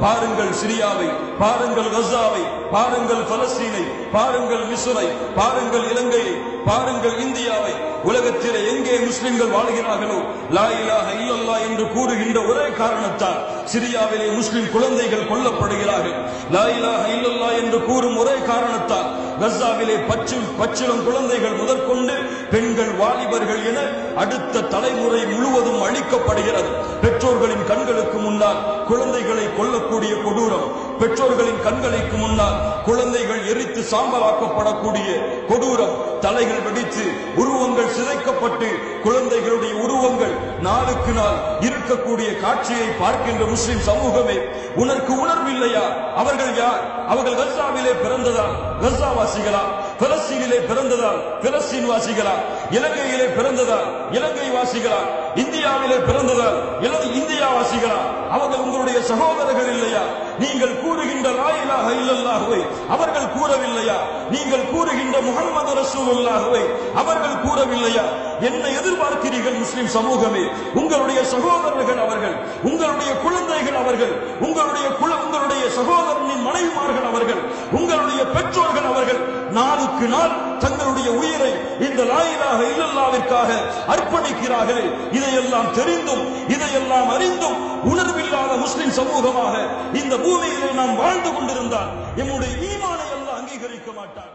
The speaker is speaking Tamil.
பாருங்கள் சிரியாவை, பாருங்கள் கஸாவை, பாருங்கள் பலஸ்தீனை, பாருங்கள் மிஸ்ரை, பாருங்கள் இலங்கையை, பாருங்கள் இந்தியாவை. உலகத்திலே எங்கே முஸ்லிம்கள் வாழ்கிறார்களோ லா இலாஹ இல்லல்லாஹ் என்று கூறுகின்ற ஒரே காரணத்தால் சிரியாவிலே முஸ்லிம் குழந்தைகள் கொல்லப்படுகிறார்கள். லா இலாஹ இல்லல்லாஹ் என்று கூறும் ஒரே காரணத்தால் கஸாவிலே பச்சிளம் குழந்தைகள் முதற்கொண்டு பெண்கள், வாலிபர்கள் என அடுத்த தலைமுறை முழுவதும் அழிக்கப்படுகிறது. பெற்றோர்களின் கண்களுக்கு முன்னால் குழந்தைகளை கொல்லக்கூடிய கொடூரம், பெற்றோர்களின் கண்களுக்கு முன்னால் குழந்தைகள் எரித்து சாம்பலாக்கப்படக்கூடிய கொடூரம், தலைகள் வெடித்து உருவங்கள் சிதைக்கப்பட்டு குழந்தைகளுடைய உருவங்கள் நாளுக்கு நாள் இருக்கக்கூடிய காட்சியை பார்க்கின்ற முஸ்லிம் சமூகமே, உனக்கு உணர்வில்லையா? அவர்கள் யார்? அவர்கள் கஸாவிலே பிறந்ததால் கஸாவாசிகளா? பலஸ்தீனிலே பிறந்ததால் பலஸ்தீன் வாசிகளா? இலங்கையிலே பிறந்ததால் இலங்கை வாசிகளா? இந்தியாவிலே பிறந்ததால் இந்தியா வாசிகளா? அவர்கள் உங்களுடைய சகோதரர்கள் இல்லையா? நீங்கள் கூறுகின்ற லா இலாஹ இல்லல்லாஹ்வை அவர்கள் கூறவில்லையா? நீங்கள் கூறுகின்ற முஹம்மது ரசூலுல்லாஹ்வை அவர்கள் கூறவில்லையா? என்ன எதிர்பார்க்கிறீர்கள் முஸ்லிம் சமூகமே? உங்களுடைய சகோதரர்கள் அவர்கள், உங்களுடைய குழந்தைகள் அவர்கள், உங்களுடைய சகோதரனின் மனைவிமார்கள் அவர்கள், உங்களுடைய பெற்றோர்கள் அவர்கள் நாளுக்கு நாள் தங்களுடைய உயிரை இந்த லா இலாஹ இல்லல்லாஹ்விற்காக அர்ப்பணிக்கிறார்கள். இதையெல்லாம் தெரிந்தும் இதையெல்லாம் அறிந்தும் உணர்வில்லாத முஸ்லிம் சமூகமாக இந்த பூமியிலே நாம் வாழ்ந்து கொண்டிருந்தால் எம்முடைய ஈமானை அல்லாஹ் அங்கீகரிக்க மாட்டார்.